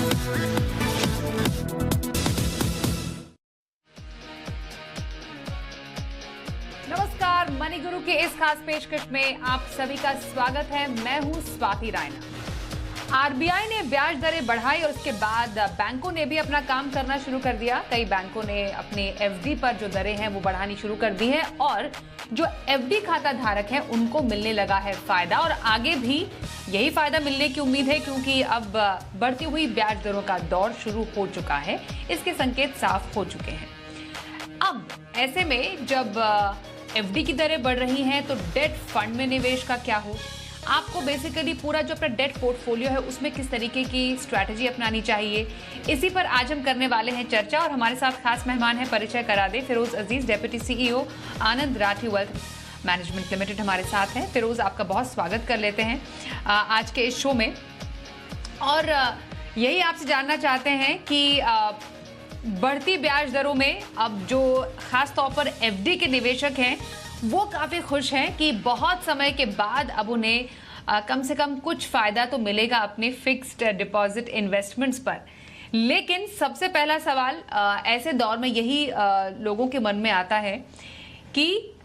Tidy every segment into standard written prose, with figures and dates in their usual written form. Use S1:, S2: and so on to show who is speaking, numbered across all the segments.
S1: नमस्कार, मनी गुरु के इस खास पेशकश में आप सभी का स्वागत है। मैं हूं स्वाति रायना। आरबीआई ने ब्याज दरें बढ़ाई और उसके बाद बैंकों ने भी अपना काम करना शुरू कर दिया। कई बैंकों ने अपने एफडी पर जो दरें हैं वो बढ़ानी शुरू कर दी है और जो एफडी खाता धारक हैं उनको मिलने लगा है फायदा और आगे भी यही फायदा मिलने की उम्मीद है, क्योंकि अब बढ़ती हुई ब्याज दरों का दौर शुरू हो चुका है। इसके संकेत साफ हो चुके हैं। अब ऐसे में जब एफडी की दरें बढ़ रही हैं तो डेट फंड में निवेश का क्या हो? आपको बेसिकली पूरा जो अपना डेट पोर्टफोलियो है उसमें किस तरीके की स्ट्रैटेजी अपनानी चाहिए, इसी पर आज हम करने वाले हैं चर्चा। और हमारे साथ खास मेहमान है, परिचय करा दे, फिरोज अजीज, डेप्यूटी सीईओ आनंद राठी वेल्थ मैनेजमेंट लिमिटेड हमारे साथ हैं। फिरोज, आपका बहुत स्वागत कर लेते हैं आज के इस शो में। और यही आपसे जानना चाहते हैं कि बढ़ती ब्याज दरों में अब जो खास तौर पर एफडी के निवेशक हैं वो काफी खुश हैं कि बहुत समय के बाद अब उन्हें कम से कम कुछ फायदा तो मिलेगा अपने फिक्स्ड डिपॉजिट इन्वेस्टमेंट्स पर। लेकिन सबसे पहला सवाल ऐसे दौर में यही लोगों के मन में आता है कि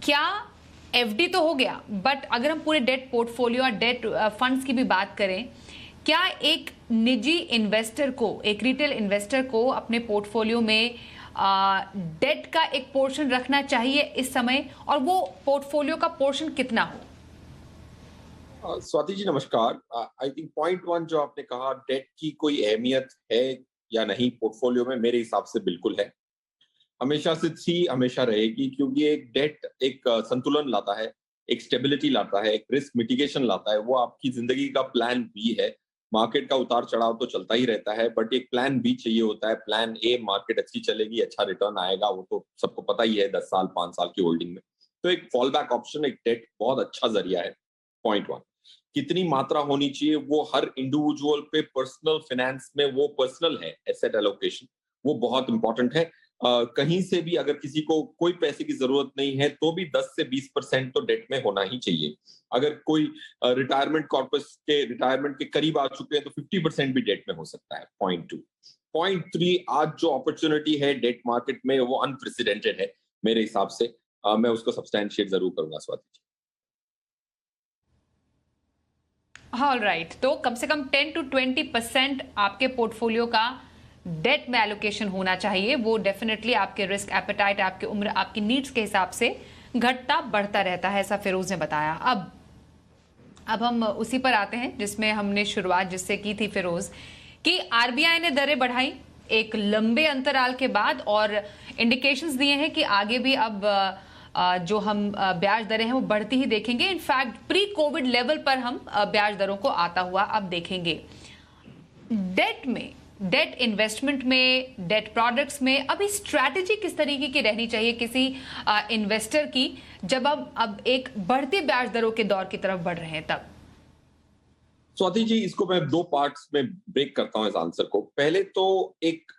S1: क्या एफडी तो हो गया, बट अगर हम पूरे डेट पोर्टफोलियो और डेट फंड्स की भी बात करें, क्या एक निजी इन्वेस्टर को, एक रिटेल इन्वेस्टर को अपने पोर्टफोलियो में डेट का एक पोर्शन रखना चाहिए इस समय, और वो पोर्टफोलियो का पोर्शन कितना हो?
S2: स्वाति जी नमस्कार। आई थिंक पॉइंट वन जो आपने कहा, डेट की कोई अहमियत है या नहीं पोर्टफोलियो में, मेरे हिसाब से बिल्कुल है। हमेशा से थी, हमेशा रहेगी, क्योंकि एक डेट एक संतुलन लाता है, एक स्टेबिलिटी लाता है, एक रिस्क मिटिगेशन लाता है। वो आपकी जिंदगी का प्लान बी है। मार्केट का उतार चढ़ाव तो चलता ही रहता है, बट एक प्लान बी चाहिए होता है। प्लान ए, मार्केट अच्छी चलेगी, अच्छा रिटर्न आएगा, वो तो सबको पता ही है 10 साल 5 साल की होल्डिंग में। तो एक फॉल बैक ऑप्शन, एक डेट बहुत अच्छा जरिया है। पॉइंट वन, कितनी मात्रा होनी चाहिए वो हर इंडिविजुअल पे, पर्सनल फाइनेंस में वो पर्सनल है, एसेट एलोकेशन वो बहुत इंपॉर्टेंट है। कहीं से भी अगर किसी को कोई पैसे की जरूरत नहीं है तो भी 10 से 20% तो डेट में होना ही चाहिए। अगर कोई रिटायरमेंट कॉर्पस के रिटायरमेंट के करीब आ चुके हैं तो 50% भी डेट में हो सकता है। Point two. पॉइंट थ्री, आज जो अपॉर्चुनिटी है डेट मार्केट में वो अनप्रेसिडेंटेड है मेरे हिसाब से। मैं उसको सब्सटैंशिएट जरूर करूंगा स्वाति जी।
S1: ऑलराइट, तो कम से कम 10 to 20% आपके पोर्टफोलियो का डेट में एलोकेशन होना चाहिए। वो डेफिनेटली आपके रिस्क एपेटाइट, आपकी उम्र, आपकी नीड्स के हिसाब से घटता बढ़ता रहता है, ऐसा फिरोज ने बताया। अब हम उसी पर आते हैं जिसमें हमने शुरुआत जिससे की थी फिरोज, कि आरबीआई ने दरें बढ़ाई एक लंबे अंतराल के बाद और इंडिकेशंस दिए हैं कि आगे भी अब जो हम ब्याज दरें हैं वो बढ़ती ही देखेंगे। इनफैक्ट प्री कोविड लेवल पर हम ब्याज दरों को आता हुआ अब देखेंगे। डेट में, डेट इन्वेस्टमेंट में, डेट प्रोडक्ट्स में अभी स्ट्रैटेजी किस तरीके की रहनी चाहिए किसी इन्वेस्टर की, जब अब एक बढ़ती ब्याज दरों के दौर की तरफ बढ़ रहे हैं तब?
S2: स्वाति जी, इसको मैं 2 पार्ट्स में ब्रेक करता हूं इस आंसर को। पहले तो एक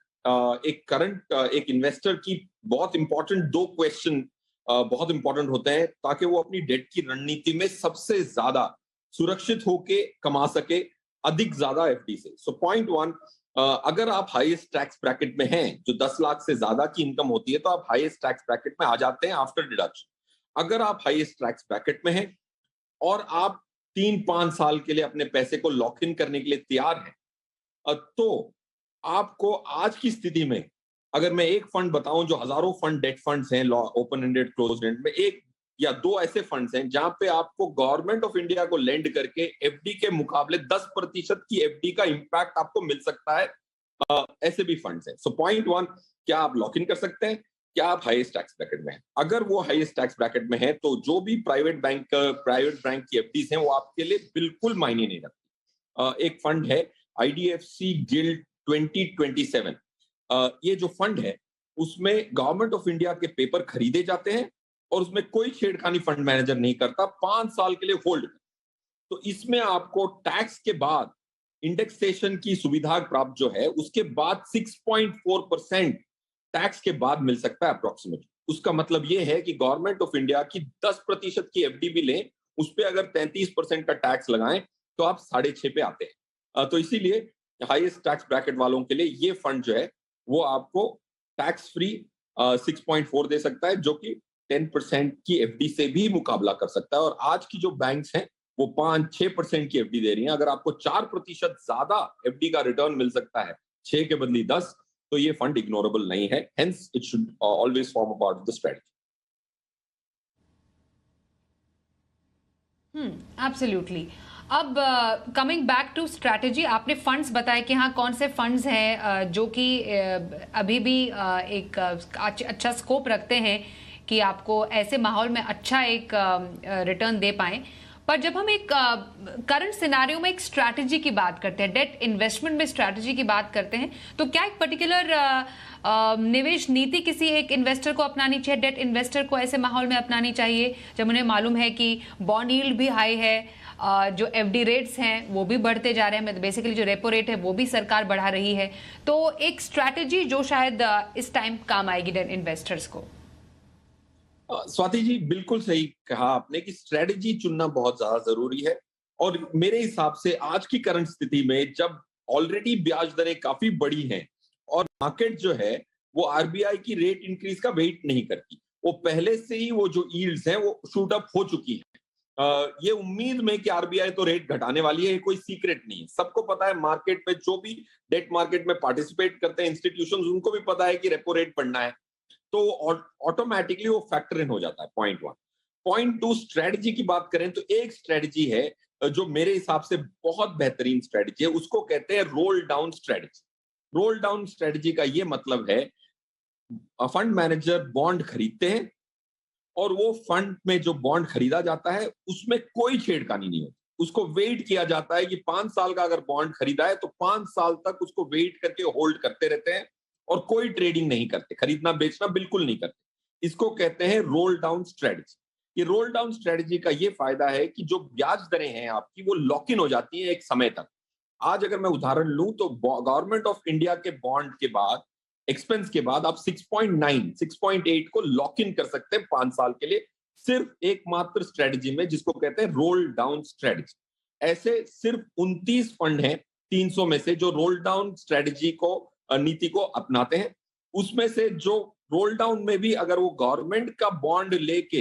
S2: करंट एक इन्वेस्टर की बहुत इंपॉर्टेंट 2 क्वेश्चन बहुत इंपॉर्टेंट होते हैं ताकि वो अपनी डेट की रणनीति में सबसे ज्यादा सुरक्षित होके कमा सके, अधिक ज्यादा एफडी से। सो पॉइंट वन, अगर आप हाईएस्ट टैक्स ब्रैकेट में हैं, जो 10 लाख से ज्यादा की इनकम होती है, तो आप हाईएस्ट टैक्स ब्रैकेट में आ जाते हैं आफ्टर डिडक्शन। अगर आप हाईएस्ट टैक्स ब्रैकेट में हैं और आप 3-5 साल के लिए अपने पैसे को लॉक इन करने के लिए तैयार हैं, तो आपको आज की स्थिति में, अगर मैं एक फंड बताऊं, जो हजारों फंड डेट फंड्स हैं ओपन एंडेड क्लोज्ड एंड में, 1 या 2 ऐसे फंड्स हैं जहां पे आपको गवर्नमेंट ऑफ इंडिया को लेंड करके एफडी के मुकाबले 10% की एफडी का इंपैक्ट आपको मिल सकता है। ऐसे भी फंड्स हैं। सो पॉइंट वन, क्या आप लॉक इन कर सकते हैं? क्या आप हाईएस्ट टैक्स ब्रैकेट में हैं? अगर वो हाईएस्ट टैक्स ब्रैकेट में है तो जो भी प्राइवेट बैंक की एफडीज हैं वो आपके लिए बिल्कुल मायने नहीं रखती। एक फंड है आईडीएफसी गिल्ड 2027। ये जो फंड है उसमें गवर्नमेंट ऑफ इंडिया के पेपर खरीदे जाते हैं और उसमें कोई छेड़खानी फंड मैनेजर नहीं करता, 5 साल के लिए होल्ड। तो इसमें आपको टैक्स के बाद इंडेक्सेशन की सुविधा प्राप्त जो है, उसके बाद 6.4% टैक्स के बाद मिल सकता है अप्रोक्सीमेटली। उसका मतलब ये है कि गवर्नमेंट ऑफ इंडिया की 10% की एफडी भी लें, उस पर अगर 33% का टैक्स लगाएं तो आप 6.5 पे आते हैं। तो इसीलिए हाईएस्ट टैक्स ब्रैकेट वालों के लिए ये फंड जो है वो आपको टैक्स फ्री 6.4 दे सकता है, जो कि 10% की एफडी से भी मुकाबला कर सकता है। और आज की जो बैंक्स हैं वो 5-6% की एफडी दे रही हैं। अगर आपको 4% ज्यादा एफडी का रिटर्न मिल सकता है 6 के बदले 10, तो ये फंड इग्नोरेबल नहीं है। Hence it should always form a part of the strategy.
S1: Absolutely. अब कमिंग बैक टू स्ट्रैटेजी, आपने फंड्स बताए कि हाँ कौन से फंड्स हैं जो कि अभी भी एक अच्छा स्कोप रखते हैं कि आपको ऐसे माहौल में अच्छा एक रिटर्न दे पाएं। पर जब हम एक करंट सिनारियो में एक स्ट्रैटेजी की बात करते हैं, डेट इन्वेस्टमेंट में स्ट्रैटेजी की बात करते हैं, तो क्या एक पर्टिकुलर निवेश नीति किसी एक इन्वेस्टर को अपनानी चाहिए, डेट इन्वेस्टर को ऐसे माहौल में अपनानी चाहिए जब उन्हें मालूम है कि बॉन्ड यील्ड भी हाई है, जो एफडी रेट्स हैं वो भी बढ़ते जा रहे हैं, बेसिकली जो रेपो रेट है वो भी सरकार बढ़ा रही है, तो एक स्ट्रैटेजी जो शायद इस टाइम काम आएगी डेट इन्वेस्टर्स को?
S2: स्वाति जी, बिल्कुल सही कहा आपने कि स्ट्रेटजी चुनना बहुत ज्यादा जरूरी है। और मेरे हिसाब से आज की करंट स्थिति में जब ऑलरेडी ब्याज दरें काफी बड़ी हैं और मार्केट जो है वो आरबीआई की रेट इंक्रीज का वेट नहीं करती, वो पहले से ही वो जो यील्ड्स हैं वो शूट अप हो चुकी है। ये उम्मीद में कि आरबीआई तो रेट घटाने वाली है, ये कोई सीक्रेट नहीं है। सबको पता है, मार्केट में जो भी डेट मार्केट में पार्टिसिपेट करते हैं इंस्टीट्यूशंस, उनको भी पता है कि रेपो रेट बढ़ना है, तो ऑटोमेटिकली वो फैक्टर इन हो जाता है। पॉइंट 1। पॉइंट 2, स्ट्रेटजी की बात करें तो एक स्ट्रेटजी है जो मेरे हिसाब से बहुत बेहतरीन स्ट्रेटजी है, उसको कहते हैं roll down strategy. Role down strategy का ये मतलब है फंड मैनेजर बॉन्ड खरीदते हैं और वो फंड में जो बॉन्ड खरीदा जाता है उसमें कोई छेड़खानी नहीं होती। उसको वेट किया जाता है कि 5 साल का अगर बॉन्ड खरीदा है तो 5 साल तक उसको वेट करके होल्ड करते रहते हैं और कोई ट्रेडिंग नहीं करते, खरीदना बेचना बिल्कुल नहीं करते। इसको कहते हैं रोल डाउन स्ट्रेटजी। ये रोल डाउन स्ट्रेटजी का ये फायदा है कि जो ब्याज दरें हैं आपकी वो लॉक इन हो जाती है एक समय तक। आज अगर मैं उदाहरण लूं तो गवर्नमेंट ऑफ इंडिया के बॉन्ड के बाद, एक्सपेंस के बाद, आप 6.9 6.8 को लॉक इन कर सकते हैं 5 साल के लिए, सिर्फ एकमात्र स्ट्रेटजी में जिसको कहते हैं रोल डाउन स्ट्रेटजी। ऐसे सिर्फ 29 फंड हैं 300 में से जो रोल डाउन स्ट्रेटजी को, नीति को अपनाते हैं। उसमें से जो रोल डाउन में भी अगर वो गवर्नमेंट का बॉन्ड लेके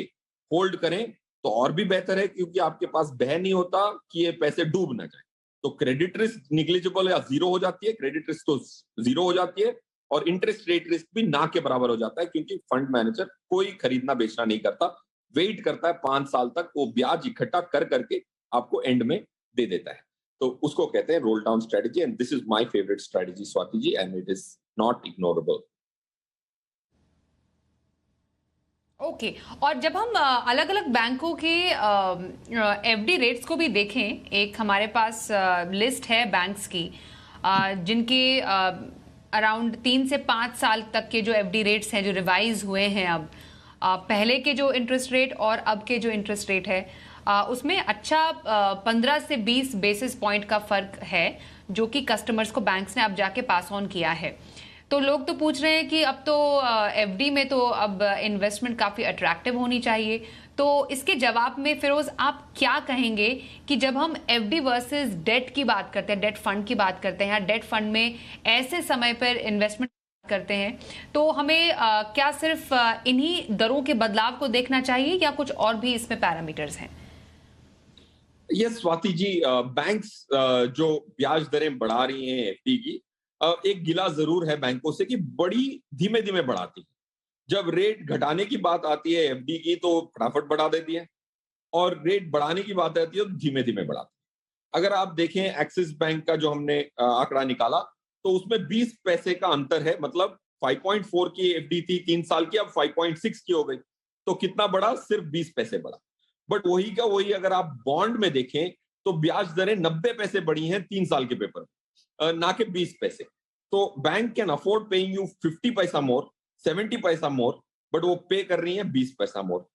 S2: होल्ड करें तो और भी बेहतर है, क्योंकि आपके पास भय नहीं होता कि ये पैसे डूब ना जाए। तो क्रेडिट रिस्क निग्लिजिबल या जीरो हो जाती है, क्रेडिट रिस्क तो जीरो हो जाती है, और इंटरेस्ट रेट रिस्क भी ना के बराबर हो जाता है, क्योंकि फंड मैनेजर कोई खरीदना बेचना नहीं करता, वेट करता है 5 साल तक, वो ब्याज इकट्ठा कर करके आपको एंड में दे देता है। तो उसको कहते हैं roll down strategy, and this is my favourite strategy Swati ji, and it is not ignorable.
S1: Okay. और जब हम अलग अलग बैंकों के एफडी रेट्स को भी देखें, एक हमारे पास लिस्ट है बैंक्स की जिनके अराउंड 3 से 5 साल तक के जो एफडी रेट्स हैं जो रिवाइज हुए हैं अब, पहले के जो इंटरेस्ट रेट और अब के जो इंटरेस्ट रेट है उसमें अच्छा 15 से 20 बेसिस पॉइंट का फर्क है जो कि कस्टमर्स को बैंक्स ने अब जाके पास ऑन किया है। तो लोग तो पूछ रहे हैं कि अब तो एफडी में तो अब इन्वेस्टमेंट काफी अट्रैक्टिव होनी चाहिए, तो इसके जवाब में फिरोज आप क्या कहेंगे कि जब हम एफडी वर्सेस डेट की बात करते हैं, डेट फंड की बात करते हैं, या डेट फंड में ऐसे समय पर इन्वेस्टमेंट करते हैं, तो हमें क्या सिर्फ इन्हीं दरों के बदलाव को देखना चाहिए या कुछ और भी इसमें पैरामीटर्स हैं?
S2: यस स्वाति जी, बैंक्स जो ब्याज दरें बढ़ा रही हैं एफडी की, एक गिला जरूर है बैंकों से कि बड़ी धीमे धीमे बढ़ाती है। जब रेट घटाने की बात आती है एफडी की तो फटाफट बढ़ा देती है, और रेट बढ़ाने की बात आती है तो धीमे धीमे बढ़ाती है। अगर आप देखें एक्सिस बैंक का जो हमने आंकड़ा निकाला तो उसमें 20 पैसे का अंतर है, मतलब 5.4 की एफडी थी 3 साल की, अब 5.6 की हो गई, तो कितना बढ़ा? सिर्फ 20 पैसे बढ़ा। बट वही का वही अगर आप बॉन्ड में देखें तो ब्याज दरें 90 पैसे बढ़ी हैं 3 साल के पेपर में, ना कि 20 पैसे। तो bank can afford paying you 50 पैसा मोर, 70 पैसा मोर, बट वो पे कर रही है 20 पैसा मोर।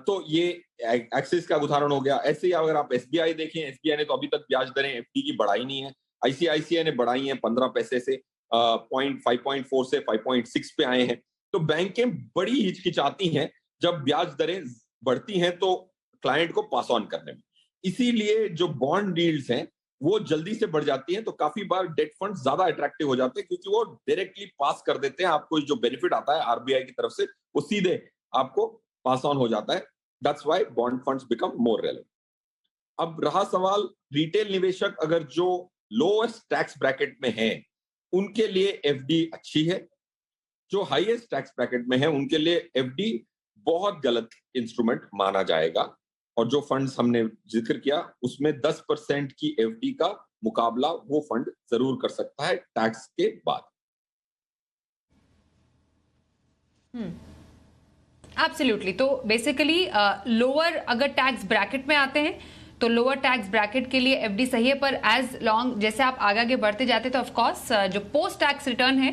S2: तो ये एक्सिस का उदाहरण हो गया। ऐसे ही अगर आप एसबीआई देखें, एसबीआई ने तो अभी तक ब्याज दरें एफडी की बढ़ाई नहीं है, आईसीआईसीआई ने बढ़ाई है 15 पैसे से, 5.4 से 5.6 पे आए हैं। तो बैंकें बड़ी हिचकिचाती हैं जब ब्याज दरें बढ़ती हैं तो क्लाइंट को पास ऑन करने में। इसीलिए जो बॉन्ड डील्स हैं वो जल्दी से बढ़ जाती हैं, तो काफी बार डेट फंड ज्यादा अट्रैक्टिव हो जाते हैं, क्योंकि वो डायरेक्टली पास कर देते हैं आपको। जो बेनिफिट आता है आरबीआई की तरफ से, वो सीधे आपको पास ऑन हो जाता है। That's why bond funds become more relevant. अब रहा सवाल, रिटेल निवेशक अगर जो लोएस्ट टैक्स ब्रैकेट में हैं, उनके लिए एफडी अच्छी है। जो हाईएस्ट टैक्स ब्रैकेट में है, उनके लिए एफडी बहुत गलत इंस्ट्रूमेंट माना जाएगा। और जो फंड्स हमने जिक्र किया, उसमें 10% की एफडी का मुकाबला वो फंड जरूर कर सकता है टैक्स के बाद।
S1: एब्सोल्युटली। तो बेसिकली लोअर अगर टैक्स ब्रैकेट में आते हैं तो लोअर टैक्स ब्रैकेट के लिए एफडी सही है, पर एज लॉन्ग जैसे आप आगे आगे बढ़ते जाते तो ऑफ कोर्स जो पोस्ट टैक्स रिटर्न है,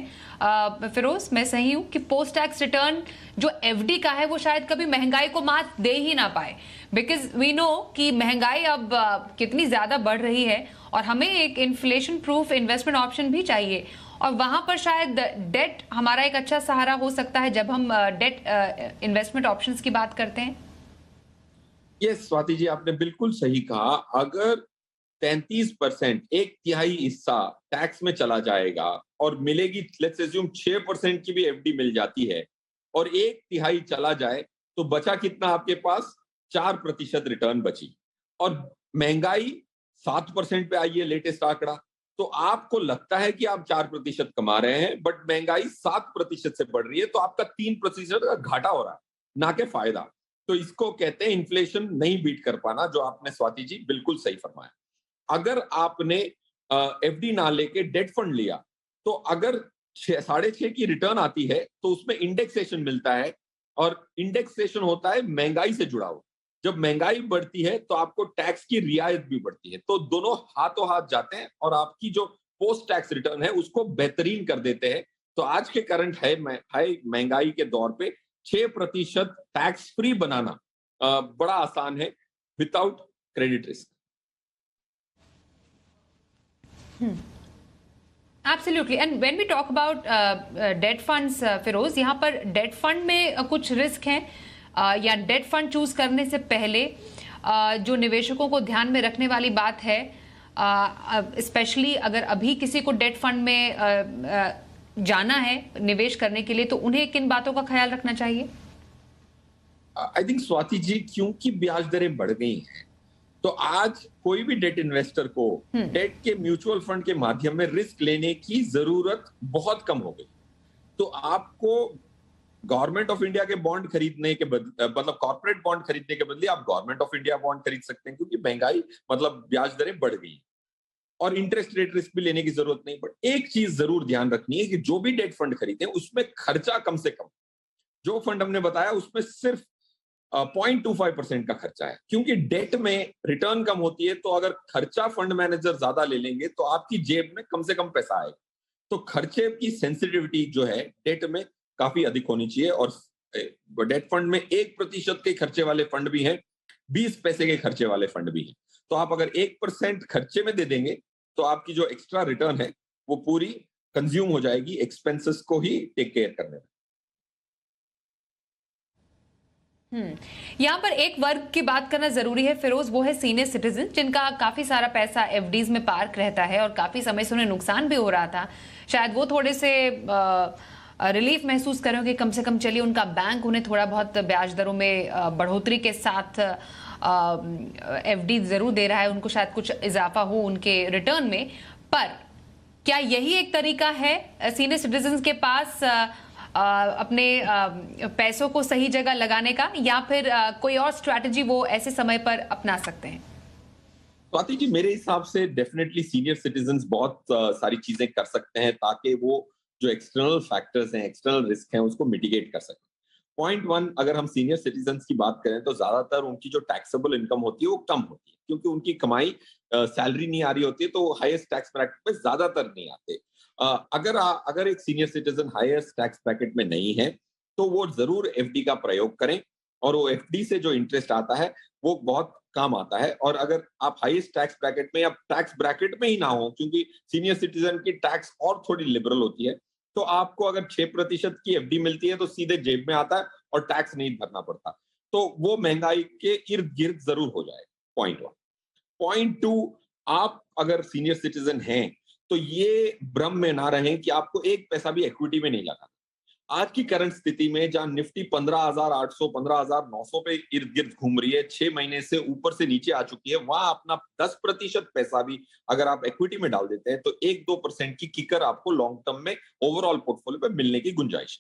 S1: फिरोज मैं सही हूं कि पोस्ट टैक्स रिटर्न जो एफडी का है वो शायद कभी महंगाई को मात दे ही ना पाए, बिकॉज वी नो कि महंगाई अब कितनी ज्यादा बढ़ रही है और हमें एक इन्फ्लेशन प्रूफ इन्वेस्टमेंट ऑप्शन भी चाहिए, और वहां पर शायद डेट हमारा एक अच्छा सहारा हो सकता है जब हम डेट इन्वेस्टमेंट ऑप्शंस की बात करते हैं।
S2: ये स्वाति जी, आपने बिल्कुल सही कहा। अगर 33%, एक तिहाई हिस्सा टैक्स में चला जाएगा और मिलेगी, लेट्स अज्यूम 6% की भी एफडी मिल जाती है, और एक तिहाई चला जाए, तो बचा कितना आपके पास? 4% रिटर्न बची। और महंगाई 7% पे आई है, लेटेस्ट आंकड़ा। तो आपको लगता है कि आप 4% कमा रहे हैं, बट महंगाई 7% से बढ़ रही है, तो आपका 3% का घाटा हो रहा है, ना कि फायदा। तो इसको कहते हैं इन्फ्लेशन नहीं बीट कर पाना, जो आपने स्वाति जी बिल्कुल सही फरमाया। अगर आपने एफडी ना लेके डेट फंड लिया, तो अगर 6.5 की रिटर्न आती है, तो उसमें इंडेक्सेशन मिलता है, और इंडेक्सेशन होता है महंगाई से जुड़ा हुआ। जब महंगाई बढ़ती है तो आपको टैक्स की रियायत भी बढ़ती है, तो दोनों हाथों हाथ जाते हैं और आपकी जो पोस्ट टैक्स रिटर्न है उसको बेहतरीन कर देते हैं। तो आज के करंट हाई महंगाई के दौर पे 6% टैक्स फ्री बनाना बड़ा आसान है, without credit risk.
S1: Absolutely. And when we talk about debt funds, Firoz, यहाँ पर डेट फंड में कुछ रिस्क हैं, या डेट फंड चूज करने से पहले जो निवेशकों को ध्यान में रखने वाली बात है, स्पेशली अगर अभी किसी को डेट फंड में जाना है निवेश करने के लिए, तो उन्हें किन बातों का ख्याल रखना चाहिए?
S2: आई थिंक स्वाति जी, क्योंकि ब्याज दरें बढ़ गई हैं, तो आज कोई भी डेट इन्वेस्टर को डेट के म्यूचुअल फंड के माध्यम में रिस्क लेने की जरूरत बहुत कम हो गई। तो आपको गवर्नमेंट ऑफ इंडिया के बॉन्ड खरीदने के बदले, मतलब कॉर्पोरेट बॉन्ड खरीदने के बदले आप गवर्नमेंट ऑफ इंडिया बॉन्ड खरीद सकते हैं, क्योंकि महंगाई मतलब ब्याज दरें बढ़ गई और इंटरेस्ट रेट रिस्क भी लेने की जरूरत नहीं। बट एक चीज जरूर ध्यान रखनी है कि जो भी डेट फंड खरीदे उसमें खर्चा कम से कम, जो फंड हमने बताया उसमें सिर्फ 0.25% का खर्चा है, क्योंकि डेट में रिटर्न कम होती है। तो अगर खर्चा फंड मैनेजर ज्यादा ले लेंगे तो आपकी जेब में कम से कम पैसा आएगा। तो खर्चे की सेंसिटिविटी जो है डेट में काफी अधिक होनी चाहिए। और डेट फंड में 1% के खर्चे वाले फंड भी हैं, 20 पैसे के खर्चे वाले फंड भी हैं। तो आप अगर 1% खर्चे में दे देंगे तो आपकी जो एक्स्ट्रा रिटर्न है वो पूरी कंज्यूम हो जाएगी एक्सपेंसेस को ही टेक केयर करने में।
S1: यहाँ पर एक वर्ग की बात करना जरूरी है फिरोज, वो है सीनियर सिटीजन, जिनका काफी सारा पैसा एफडीज में पार्क रहता है और काफी समय से उन्हें नुकसान भी हो रहा था। शायद वो थोड़े से रिलीफ महसूस करें कि कम से कम चलिए उनका बैंक उन्हें थोड़ा बहुत ब्याज दरों में बढ़ोतरी के साथ एफडी जरूर दे रहा है, उनको शायद कुछ इजाफा हो उनके रिटर्न में। पर क्या यही एक तरीका है सीनियर सिटीजन के पास अपने पैसों को सही जगह लगाने का, या फिर कोई और स्ट्रैटेजी वो ऐसे समय पर अपना सकते हैं?
S2: स्वाति जी, मेरे हिसाब से डेफिनेटली सीनियर सिटीजन्स बहुत सारी चीजें कर सकते हैं ताकि वो जो एक्सटर्नल फैक्टर्स हैं, एक्सटर्नल रिस्क हैं, उसको मिटिगेट कर सकें। पॉइंट 1, अगर हम सीनियर सिटीजन्स की बात करें तो ज्यादातर उनकी जो टैक्सेबल इनकम होती है वो कम होती है, क्योंकि उनकी कमाई सैलरी नहीं आ रही होती है, तो हाईएस्ट टैक्स ब्रैकेट में ज्यादातर नहीं आते। अगर एक senior citizen highest tax bracket में नहीं है तो वो जरूर एफडी का प्रयोग करें, और वो एफडी से जो इंटरेस्ट आता है वो बहुत काम आता है। और अगर आप हाईएस्ट टैक्स ब्रैकेट में या टैक्स ब्रैकेट में ही ना हो, क्योंकि सीनियर सिटीजन की टैक्स और थोड़ी लिबरल होती है, तो आपको अगर 6% की एफडी मिलती है तो सीधे जेब में आता है और टैक्स नहीं भरना पड़ता। तो वो महंगाई के इर्द गिर्द जरूर हो जाए, पॉइंट 1। पॉइंट 2, आप अगर सीनियर सिटीजन हैं, तो ये भ्रम में ना रहें कि आपको एक पैसा भी इक्विटी में नहीं लगा। आज की करंट स्थिति में जहां निफ्टी 15,800 15,900 पे इर्द गिर्द घूम रही है, 6 महीने से ऊपर से नीचे आ चुकी है, वहां अपना 10% पैसा भी अगर आप इक्विटी में डाल देते हैं तो 1-2% की किकर आपको लॉन्ग टर्म में ओवरऑल पोर्टफोलियो पे मिलने की गुंजाइश है।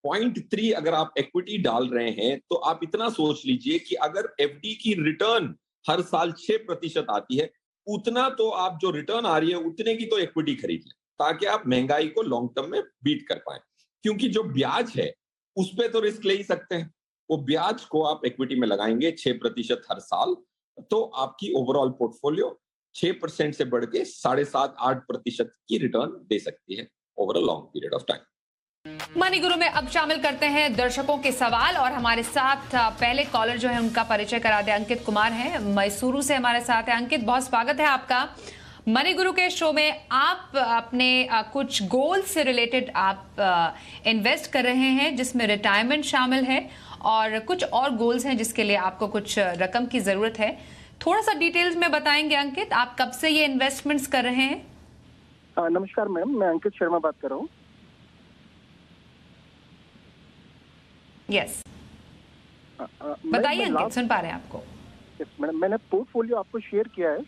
S2: पॉइंट 3, अगर आप इक्विटी डाल रहे हैं तो आप इतना सोच लीजिए कि अगर एफडी की रिटर्न हर साल 6% आती है, उतना तो आप जो रिटर्न आ रही है उतने की तो इक्विटी खरीद लें, ताकि आप महंगाई को लॉन्ग टर्म में बीट कर पाए। क्योंकि जो ब्याज है उस पे तो रिस्क ले ही सकते हैं, वो ब्याज को आप इक्विटी में लगाएंगे 6% हर साल, तो आपकी ओवरऑल पोर्टफोलियो 6% से बढ़ के 7.5-8% की रिटर्न दे सकती है over a long period of time.
S1: Money गुरु में अब शामिल करते हैं दर्शकों के सवाल और हमारे साथ पहले कॉलर जो है उनका परिचय करा दे। अंकित कुमार हैं, मैसूरू से हमारे साथ है। अंकित, बहुत स्वागत है आपका मनी गुरु के शो में। आप अपने कुछ गोल से रिलेटेड आप इन्वेस्ट कर रहे हैं, जिसमें रिटायरमेंट शामिल है और कुछ और गोल्स हैं जिसके लिए आपको कुछ रकम की जरूरत है। थोड़ा सा डिटेल्स में बताएंगे अंकित, आप कब से ये इन्वेस्टमेंट्स कर रहे हैं?
S3: नमस्कार मैम, मैं अंकित शर्मा बात कर रहा हूँ।
S1: यस, बताइए अंकित, सुन पा रहे हैं आपको।
S3: मैडम, मैंने पोर्टफोलियो आपको शेयर किया है,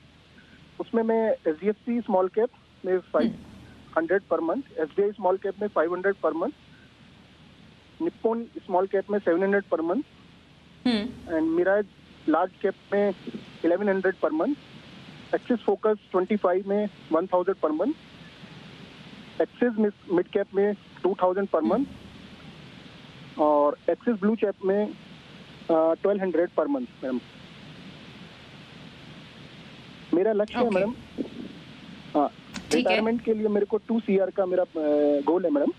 S3: उसमें मैं एचडीएफसी स्मॉल कैप में 500 per month, SBI small cap में 500 per month, Nippon small cap में 700 per month and Mirae large cap में 1100 पर मंथ, एक्सिस फोकस 25 में 1000 per month, axis mid cap में 2000 पर मंथ और एक्सिस ब्लू कैप में 1200 per month. Madam, मेरा लक्ष्य है मैडम, रिटायरमेंट के लिए मेरे को 2 CR का मेरा गोल है मैडम।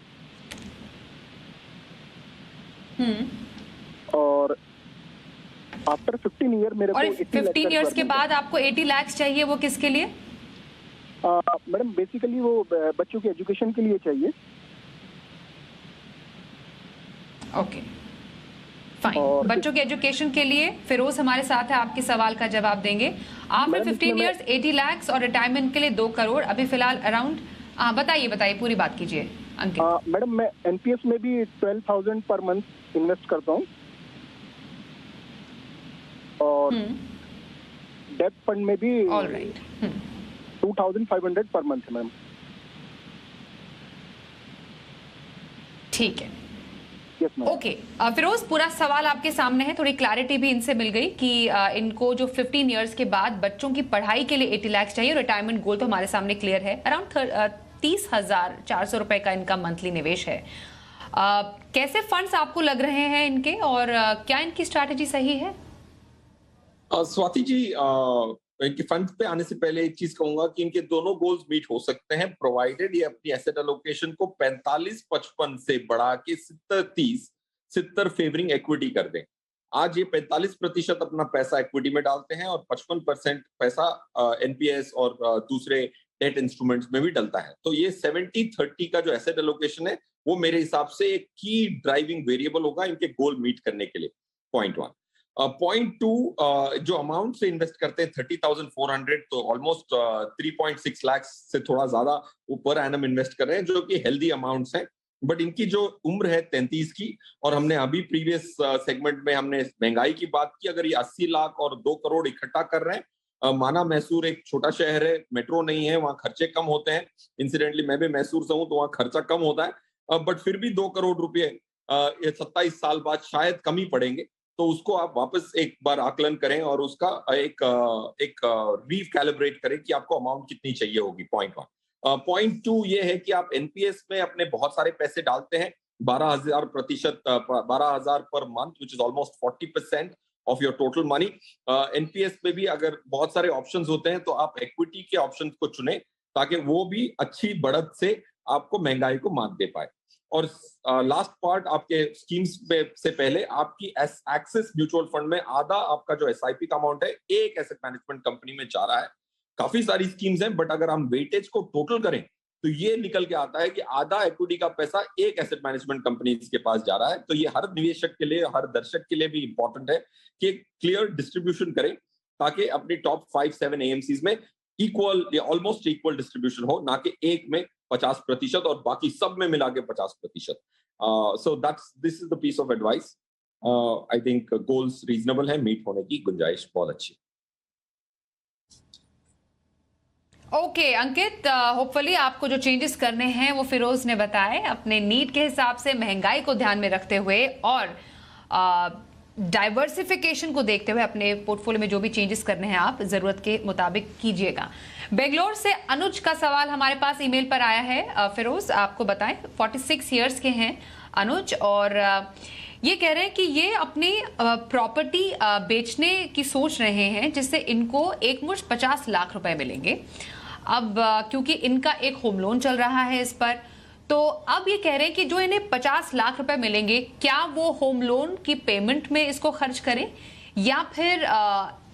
S3: और आफ्टर 15 ईयर मेरे
S1: और
S3: को
S1: 15 इयर्स के बाद आपको 80 लाख चाहिए, वो किसके लिए?
S3: मैडम, बेसिकली वो बच्चों के एजुकेशन के लिए चाहिए।
S1: Okay, fine. बच्चों के एजुकेशन के लिए फिरोज हमारे साथ है, आपके सवाल का जवाब देंगे। आफ्टर 15 इयर्स 80 लाख और रिटायरमेंट के लिए 2 करोड़ अभी फिलहाल अराउंड। बताइए पूरी बात कीजिए अंकित।
S3: मैडम, मैं एनपीएस में भी 12,000 पर मंथ इन्वेस्ट करता हूँ और डेट फंड में भी
S1: ऑलराइट
S3: 2,500 पर मंथ है मैम।
S1: ठीक है,
S3: yes,
S1: ओके। फिरोज, पूरा सवाल आपके सामने है, थोड़ी क्लैरिटी भी इनसे मिल गई कि इनको जो 15 इयर्स के बाद बच्चों की पढ़ाई के लिए 80 लाख चाहिए। रिटायरमेंट गोल तो हमारे सामने क्लियर है, अराउंड 30,400 रुपए का इनका मंथली निवेश है। कैसे फंड्स आपको लग रहे हैं इनके और क्या इनकी स्ट्रैटेजी सही है?
S2: स्वाति जी, इनके फंड पे आने से पहले एक चीज कहूंगा कि इनके दोनों गोल्स मीट हो सकते हैं, प्रोवाइडेड ये अपनी एसेट एलोकेशन को 45-55 से बढ़ा के 70-30, 70 फेवरिंग इक्विटी कर दें। आज ये 45% अपना पैसा इक्विटी में डालते हैं और 55% पैसा एनपीएस और दूसरे डेट इंस्ट्रूमेंट्स में भी डलता है। तो ये 70-30 का जो एसेट एलोकेशन है वो मेरे हिसाब से एक की ड्राइविंग वेरिएबल होगा इनके गोल मीट करने के लिए। पॉइंट 1। पॉइंट 2, जो अमाउंट से इन्वेस्ट करते हैं 30,400, तो ऑलमोस्ट 3.6 लाख से थोड़ा ज्यादा ऊपर एनम इन्वेस्ट कर रहे हैं, जो कि हेल्दी अमाउंट्स हैं। बट इनकी जो उम्र है 33 की, और हमने अभी प्रीवियस सेगमेंट में हमने महंगाई की बात की, अगर ये 80 लाख और 2 करोड़ इकट्ठा कर रहे हैं, माना मैसूर एक छोटा शहर है, मेट्रो नहीं है, वहां खर्चे कम होते हैं। इंसिडेंटली मैं भी मैसूर से हूं, तो वहां खर्चा कम होता है, बट फिर भी 2 करोड़ रुपए 27 साल बाद शायद कम ही पड़ेंगे। तो उसको आप वापस एक बार आकलन करें और उसका एक रीकैलिब्रेट करें कि आपको अमाउंट कितनी चाहिए होगी। पॉइंट 1। पॉइंट 2 ये है कि आप एनपीएस में अपने बहुत सारे पैसे डालते हैं, 12,000 per month, which is almost 40% of your total money. NPS में भी अगर बहुत सारे ऑप्शंस होते हैं, तो आप इक्विटी के ऑप्शंस को चुने, ताकि वो भी अच्छी बढ़त से आपको महंगाई को मात दे पाए। और लास्ट पार्ट, आपके स्कीम्स से पहले आपकी एक्सिस म्यूचुअल फंड में आधा आपका जो एसआईपी का अमाउंट है एक एसेट मैनेजमेंट कंपनी में जा रहा है। काफी सारी स्कीम्स हैं, बट अगर हम वेटेज को टोटल करें तो ये निकल के आता है कि आधा इक्विटी का पैसा एक एसेट मैनेजमेंट कंपनी के पास जा रहा है। तो ये हर निवेशक के लिए, हर दर्शक के लिए भी इंपॉर्टेंट है कि क्लियर डिस्ट्रीब्यूशन करें, ताकि अपनी टॉप 5-7 एएमसीज में इक्वल या ऑलमोस्ट इक्वल डिस्ट्रीब्यूशन हो, ना कि एक में 50% और बाकी सब में मिला के 50%. So this is the piece of advice. I think goals reasonable है, मीट होने की गुंजाइश बहुत अच्छी.
S1: ओके अंकित, होपफुली आपको जो चेंजेस करने हैं वो फिरोज ने बताए अपने नीड के हिसाब से, महंगाई को ध्यान में रखते हुए और डाइवर्सिफिकेशन को देखते हुए अपने पोर्टफोलियो में जो भी चेंजेस करने हैं आप जरूरत के मुताबिक कीजिएगा. बेंगलोर से अनुज का सवाल हमारे पास ईमेल पर आया है. फिरोज आपको बताएं, 46 इयर्स के हैं अनुज और ये कह रहे हैं कि ये अपनी प्रॉपर्टी बेचने की सोच रहे हैं जिससे इनको एकमुश्त 50 लाख रुपए मिलेंगे. अब क्योंकि इनका एक होम लोन चल रहा है इस पर, तो अब ये कह रहे हैं कि जो इन्हें 50 लाख रुपए मिलेंगे क्या वो होम लोन की पेमेंट में इसको खर्च करें या फिर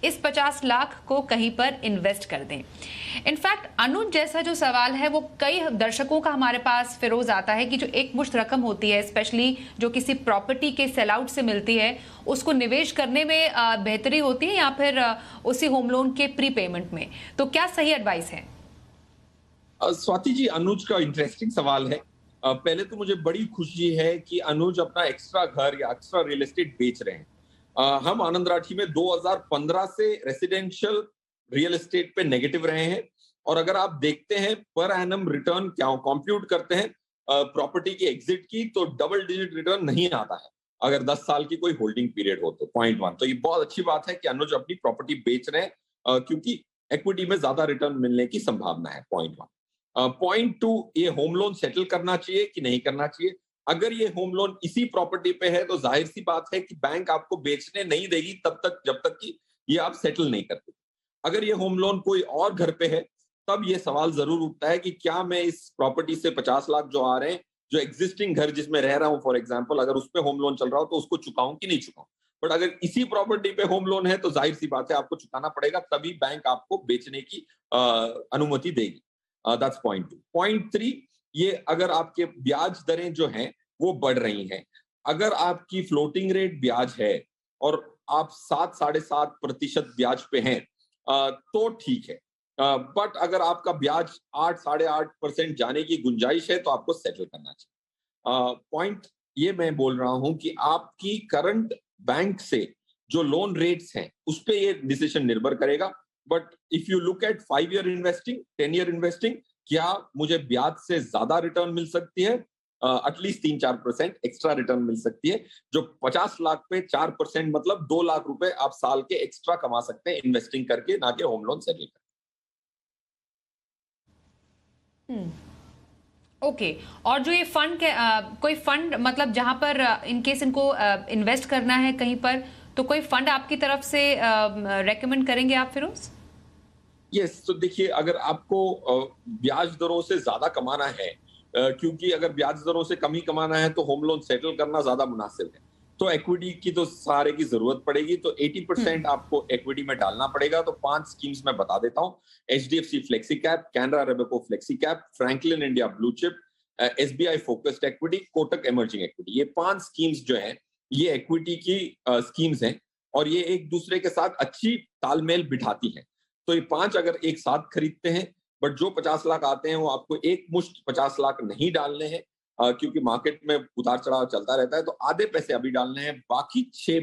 S1: इस 50 लाख को कहीं पर इन्वेस्ट कर दें. इनफैक्ट अनुज जैसा जो सवाल है वो कई दर्शकों का हमारे पास फिरोज आता है कि जो एक मुश्त रकम होती है, स्पेशली जो किसी प्रॉपर्टी के सेल आउट से मिलती है, उसको निवेश करने में बेहतरी होती है या फिर उसी होम लोन के प्री पेमेंट में. तो क्या सही एडवाइस है?
S2: स्वाति जी, अनुज का इंटरेस्टिंग सवाल है. पहले तो मुझे बड़ी खुशी है कि अनुज अपना एक्स्ट्रा घर या एक्स्ट्रा रियल एस्टेट बेच रहे हैं. हम आनंद राठी में 2015 से रेसिडेंशियल रियल एस्टेट पे नेगेटिव रहे हैं और अगर आप देखते हैं पर एनम रिटर्न क्या कंप्यूट करते हैं प्रॉपर्टी की एग्जिट की, तो डबल डिजिट रिटर्न नहीं आता है अगर 10 साल की कोई होल्डिंग पीरियड हो तो. पॉइंट 1, तो ये बहुत अच्छी बात है कि अनुज अपनी प्रॉपर्टी बेच रहे हैं क्योंकि इक्विटी में ज्यादा रिटर्न मिलने की संभावना है. पॉइंट 1. पॉइंट 2, ये होम लोन सेटल करना चाहिए कि नहीं करना चाहिए. अगर ये होम लोन इसी प्रॉपर्टी पे है तो जाहिर सी बात है कि बैंक आपको बेचने नहीं देगी तब तक जब तक कि ये आप सेटल नहीं करते. अगर ये होम लोन कोई और घर पे है तब ये सवाल जरूर उठता है कि क्या मैं इस प्रॉपर्टी से 50 लाख जो आ रहे हैं, जो एग्जिस्टिंग घर जिसमें रह रहा हूं फॉर एग्जांपल, अगर उस पे होम लोन चल रहा हो तो उसको चुकाऊं कि नहीं चुकाऊं. बट अगर इसी प्रॉपर्टी पे होम लोन है तो जाहिर सी बात है आपको चुकाना पड़ेगा, तभी बैंक आपको बेचने की अनुमति देगी. That's point 2. पॉइंट 3, ये अगर आपके ब्याज दरें जो हैं वो बढ़ रही हैं, अगर आपकी फ्लोटिंग रेट ब्याज है और आप 7-7.5% ब्याज पे हैं तो ठीक है. बट अगर आपका ब्याज 8-8.5% जाने की गुंजाइश है तो आपको सेटल करना चाहिए. पॉइंट ये मैं बोल रहा हूं कि आपकी करंट बैंक से जो लोन रेट्स हैं उस पे ये डिसीजन निर्भर करेगा. But if you look at 5 year investing, 10 year investing, क्या मुझे ब्याज से ज्यादा रिटर्न मिल सकती है? एटलीस्ट 3-4% एक्स्ट्रा रिटर्न मिल सकती है. जो 50 लाख पे 4% मतलब 2 लाख रुपए आप साल के एक्स्ट्रा कमा सकते हैं इन्वेस्टिंग करके, ना कि होम लोन सेटल करके.
S1: ओके. और जो ये फंड के कोई फंड मतलब जहां पर इनकेस इनको इन्वेस्ट करना है कहीं पर, तो कोई फंड आपकी तरफ से रेकमेंड करेंगे आप फिरोज?
S2: यस, तो देखिए, अगर आपको ब्याज दरों से ज्यादा कमाना है, क्योंकि अगर ब्याज दरों से कम ही कमाना है तो होम लोन सेटल करना ज्यादा मुनासिब है, तो इक्विटी की तो सहारे की जरूरत पड़ेगी. तो 80% आपको इक्विटी में डालना पड़ेगा. तो 5 स्कीम्स मैं बता देता हूं. HDFC flexi cap, Canara Robeco flexi cap, Franklin India blue chip, SBI focused equity, Kotak emerging equity. ये 5 स्कीम्स जो हैं ये इक्विटी की स्कीम्स हैं और ये एक दूसरे के साथ अच्छी तालमेल बिठाती हैं. तो ये 5 अगर एक साथ खरीदते हैं, बट जो 50 लाख आते हैं वो आपको एक मुश्त 50 लाख नहीं डालने हैं क्योंकि मार्केट में उतार चढ़ाव चलता रहता है. तो आधे पैसे अभी डालने हैं, बाकी 6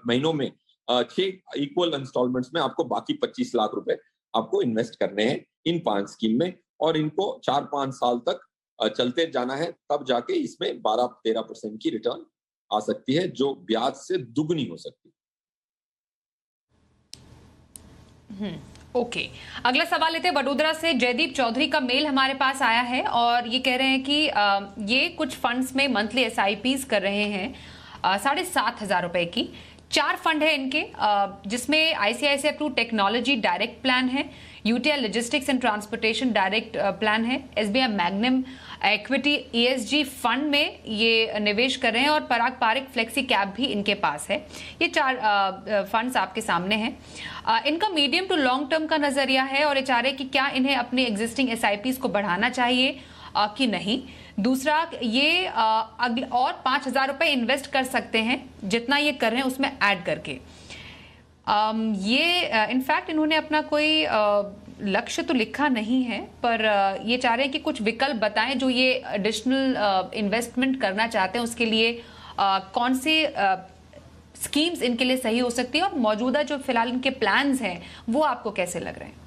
S2: महीनों में 6 इक्वल इंस्टॉलमेंट्स में आपको बाकी 25 लाख रुपए आपको इन्वेस्ट करने हैं इन 5 स्कीम में और इनको 4-5 साल तक चलते जाना है. तब जाके इसमें 12-13% की रिटर्न आ सकती है जो ब्याज से दुगनी हो सकती है.
S1: ओके. अगला सवाल लेते हैं वडोदरा से. जयदीप चौधरी का मेल हमारे पास आया है और ये कह रहे हैं कि ये कुछ फंड्स में मंथली SIPs कर रहे हैं 7,500 रुपए की. 4 फंड है इनके जिसमें ICICI Pru technology direct plan है, UTI logistics and transportation direct plan है, SBI Magnum equity ESG fund में ये निवेश कर रहे हैं और पराग पारिक फ्लेक्सी कैप भी इनके पास है. ये 4 फंड्स आपके सामने हैं. इनका मीडियम टू लॉन्ग टर्म का नजरिया है और ये चाह रहे हैं कि क्या इन्हें अपने एग्जिस्टिंग SIPs को बढ़ाना चाहिए कि नहीं. दूसरा, ये और 5,000 रुपए इन्वेस्ट कर सकते हैं जितना ये कर रहे हैं उसमें ऐड करके. ये इनफैक्ट इन्होंने अपना कोई लक्ष्य तो लिखा नहीं है, पर ये चाह रहे हैं कि कुछ विकल्प बताएं जो ये एडिशनल इन्वेस्टमेंट करना चाहते हैं, उसके लिए कौन सी स्कीम्स इनके लिए सही हो सकती है, और मौजूदा जो फिलहाल इनके प्लान्स हैं वो आपको कैसे लग रहे हैं?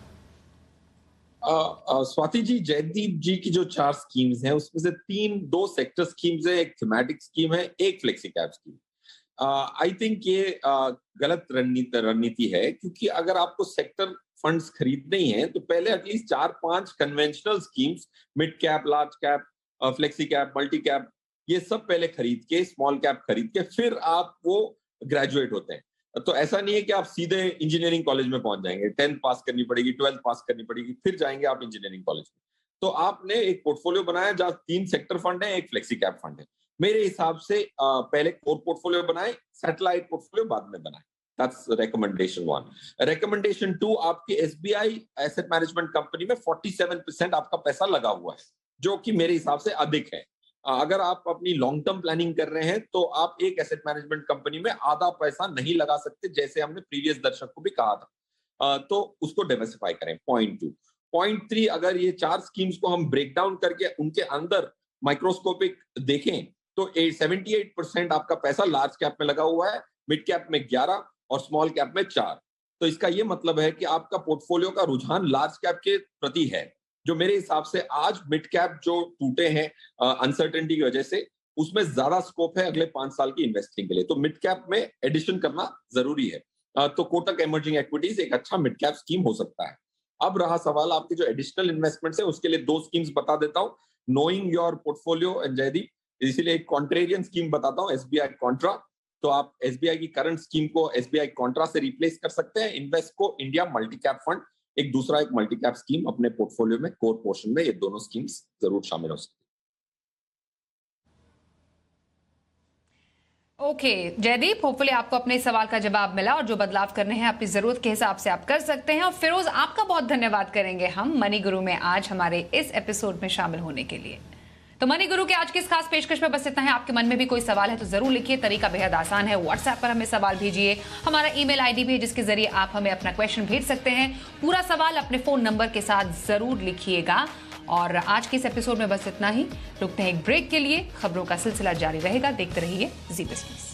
S2: स्वाति जी, जयदीप जी की जो 4 स्कीम्स हैं उसमें से 2 सेक्टर स्कीम्स है, एक थीमेटिक स्कीम है, एक flexi cap scheme. I think ये गलत रणनीति है, क्योंकि अगर आपको सेक्टर फंड्स खरीदने ही हैं तो पहले at least 4-5 conventional schemes, mid cap, large cap, flexi cap, multi cap, ये सब पहले खरीद के, स्मॉल कैप खरीद के फिर आप वो ग्रेजुएट होते हैं। तो ऐसा नहीं है कि आप सीधे इंजीनियरिंग कॉलेज में पहुंच जाएंगे, 10th पास करनी पड़ेगी, 12th पास करनी पड़ेगी, फिर जाएंगे आप इंजीनियरिंग कॉलेज में। तो आपने एक पोर्टफोलियो बनाया जहां 3 सेक्टर फंड है, एक फ्लेक्सी कैप फंड है। मेरे हिसाब से पहले कोर पोर्टफोलियो बनाए, सैटेलाइट पोर्टफोलियो बाद में बनाए। That's recommendation 1। रिकमेंडेशन 2, आपकी एसबीआई एसेट मैनेजमेंट कंपनी में 47% आपका पैसा लगा हुआ है, जो कि मेरे हिसाब से अधिक है। अगर आप अपनी लॉन्ग टर्म प्लानिंग कर रहे हैं तो आप एक एसेट मैनेजमेंट कंपनी में आधा पैसा नहीं लगा सकते, जैसे हमने प्रीवियस दर्शक को भी कहा था। तो उसको डाइवर्सिफाई करें, पॉइंट 2। पॉइंट 3, अगर ये 4 स्कीम्स को हम ब्रेक डाउन करके उनके अंदर माइक्रोस्कोपिक देखें तो 78% आपका पैसा लार्ज कैप में लगा हुआ है, मिड कैप में 11 और स्मॉल कैप में 4। तो इसका ये मतलब है कि आपका पोर्टफोलियो का रुझान लार्ज कैप के प्रति है, जो मेरे हिसाब से आज मिड कैप जो टूटे हैं अनसर्टेनिटी की वजह से, उसमें ज्यादा स्कोप है अगले 5 साल की इन्वेस्टिंग के लिए। तो मिड कैप में एडिशन करना जरूरी है। तो कोटक इमर्जिंग इक्विटीज एक अच्छा मिड कैप स्कीम हो सकता है। अब रहा सवाल आपके जो एडिशनल इन्वेस्टमेंट्स है, उसके लिए 2 स्कीम्स बता देता हूं, knowing your portfolio and Jaideep. इसीलिए एक कॉन्ट्रेरियन स्कीम बताता हूं, एसबीआई कॉन्ट्रा। तो आप एसबीआई की करंट स्कीम को एसबीआई कॉन्ट्रा से रिप्लेस कर सकते हैं। इन्वेस्टको इंडिया मल्टी कैप फंड, एक दूसरा एक मल्टी कैप स्कीम अपने पोर्टफोलियो में कोर पोर्शन में, ये दोनों स्कीम्स जरूर शामिल हो सकती है।
S1: ओके जयदीप, होपफुली आपको अपने सवाल का जवाब मिला, और जो बदलाव करने हैं अपनी जरूरत के हिसाब से आप कर सकते हैं। और फिरोज, आपका बहुत धन्यवाद करेंगे हम मनी गुरु में आज हमारे इस एपिसोड में शामिल होने के लिए। तो मनी गुरु के आज की इस खास पेशकश में बस इतना है। आपके मन में भी कोई सवाल है तो जरूर लिखिए, तरीका बेहद आसान है। व्हाट्सएप पर हमें सवाल भेजिए, हमारा ईमेल आईडी भी है जिसके जरिए आप हमें अपना क्वेश्चन भेज सकते हैं। पूरा सवाल अपने फोन नंबर के साथ जरूर लिखिएगा। और आज के इस एपिसोड में बस इतना ही। रुकते हैं एक ब्रेक के लिए, खबरों का सिलसिला जारी रहेगा। देखते रहिए जी बिजनेस।